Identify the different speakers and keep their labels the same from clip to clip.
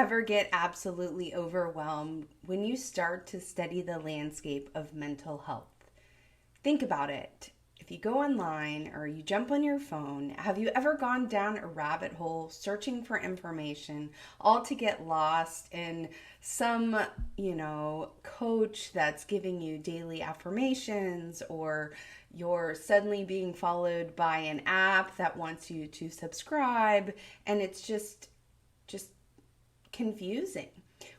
Speaker 1: ever get absolutely overwhelmed when you start to study the landscape of mental health? Think about it. If you go online or you jump on your phone, have you ever gone down a rabbit hole searching for information, all to get lost in some, coach that's giving you daily affirmations, or you're suddenly being followed by an app that wants you to subscribe, and it's just confusing?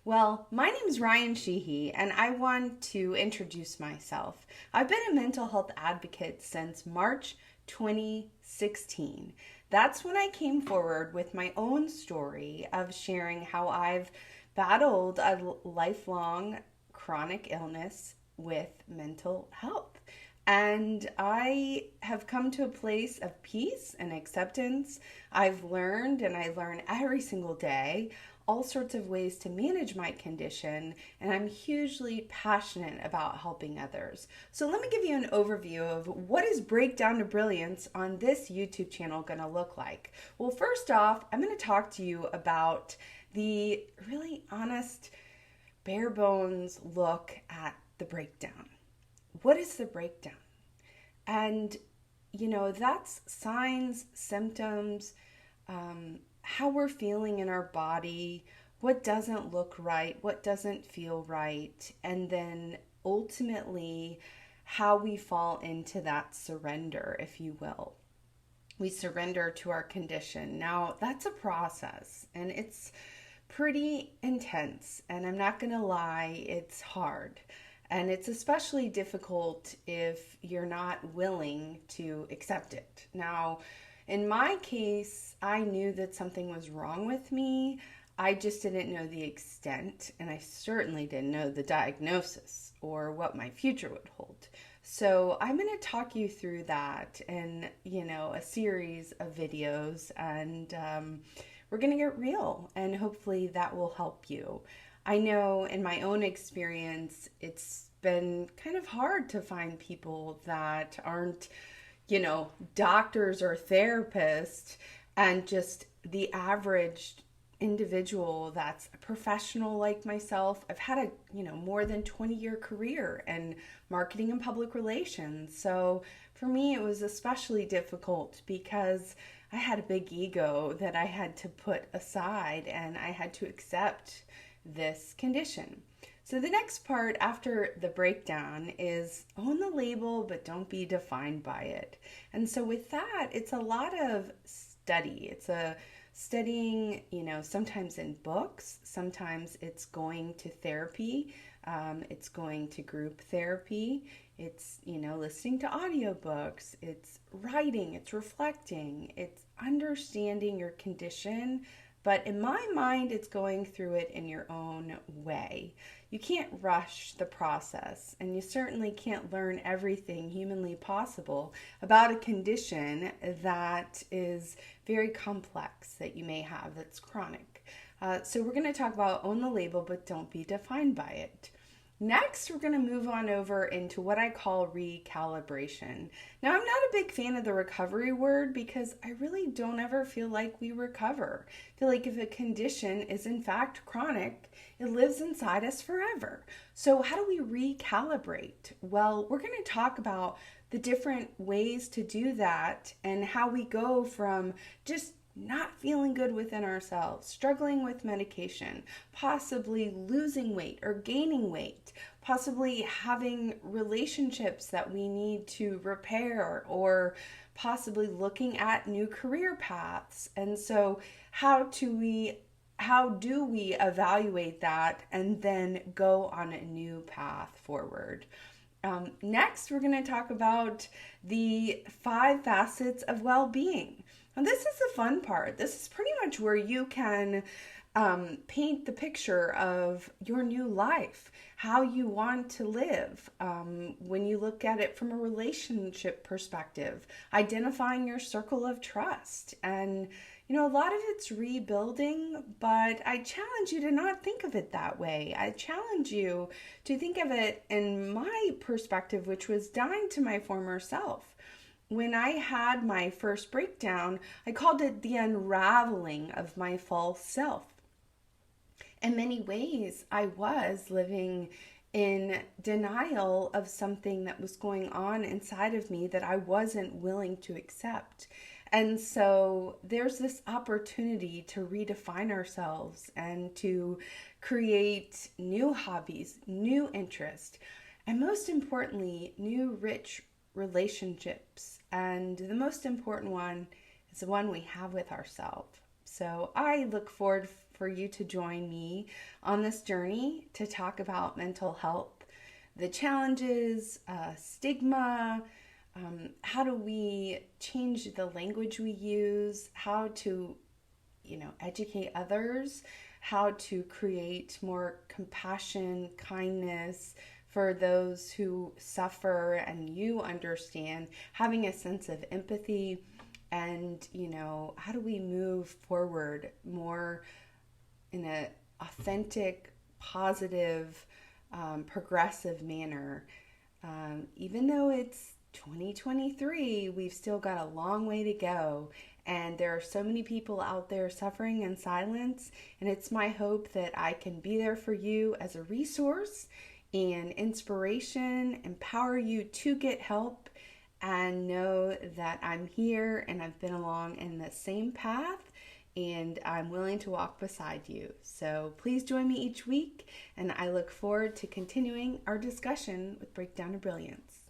Speaker 1: Well, my name is Ryan Sheehy, and I want to introduce myself. I've been a mental health advocate since March 2016. That's when I came forward with my own story of sharing how I've battled a lifelong chronic illness with mental health. And I have come to a place of peace and acceptance. I've learned, and I learn every single day, all sorts of ways to manage my condition, and I'm hugely passionate about helping others. So let me give you an overview of what is Breakdown to Brilliance on this YouTube channel going to look like. Well, first off, I'm going to talk to you about the really honest, bare bones look at the breakdown. What is the breakdown? And, that's signs, symptoms, how we're feeling in our body, what doesn't look right, what doesn't feel right, and then ultimately how we fall into that surrender, if you will. We surrender to our condition. Now, that's a process, and it's pretty intense, and I'm not going to lie, it's hard. And it's especially difficult if you're not willing to accept it. Now, in my case, I knew that something was wrong with me. I just didn't know the extent, and I certainly didn't know the diagnosis or what my future would hold. So I'm going to talk you through that in, a series of videos, and we're going to get real, and hopefully that will help you. I know in my own experience, it's been kind of hard to find people that aren't, doctors or therapists, and just the average individual that's a professional like myself. I've had a, more than 20-year career in marketing and public relations. So for me, it was especially difficult because I had a big ego that I had to put aside, and I had to accept this condition. So the next part after the breakdown is own the label, but don't be defined by it. And so with that, it's a lot of study. It's a studying, sometimes in books, sometimes it's going to therapy, it's going to group therapy, it's, listening to audiobooks, it's writing, it's reflecting, it's understanding your condition. But in my mind, it's going through it in your own way. You can't rush the process, and you certainly can't learn everything humanly possible about a condition that is very complex that you may have, that's chronic. So we're going to talk about own the label, but don't be defined by it. Next, we're going to move on over into what I call recalibration. Now, I'm not a big fan of the recovery word because I really don't ever feel like we recover. I feel like if a condition is in fact chronic, it lives inside us forever. So how do we recalibrate? Well, we're going to talk about the different ways to do that and how we go from just not feeling good within ourselves, struggling with medication, possibly losing weight or gaining weight, possibly having relationships that we need to repair, or possibly looking at new career paths. And so how do we evaluate that and then go on a new path forward? Next, we're going to talk about the 5 facets of well-being. And this is the fun part. This is pretty much where you can paint the picture of your new life, how you want to live. When you look at it from a relationship perspective, identifying your circle of trust. And, a lot of it's rebuilding, but I challenge you to not think of it that way. I challenge you to think of it in my perspective, which was dying to my former self. When I had my first breakdown, I called it the unraveling of my false self. In many ways, I was living in denial of something that was going on inside of me that I wasn't willing to accept. And so there's this opportunity to redefine ourselves and to create new hobbies, new interests, and most importantly, new rich relationships. And the most important one is the one we have with ourselves. So I look forward for you to join me on this journey to talk about mental health, the challenges, stigma, how do we change the language we use, how to, educate others, how to create more compassion, kindness for those who suffer, and you understand, having a sense of empathy, and, how do we move forward more in an authentic, positive, progressive manner. Even though it's 2023, we've still got a long way to go. And there are so many people out there suffering in silence. And it's my hope that I can be there for you as a resource and inspiration, empower you to get help, and know that I'm here and I've been along in the same path and I'm willing to walk beside you. So please join me each week, and I look forward to continuing our discussion with Breakdown to Brilliance.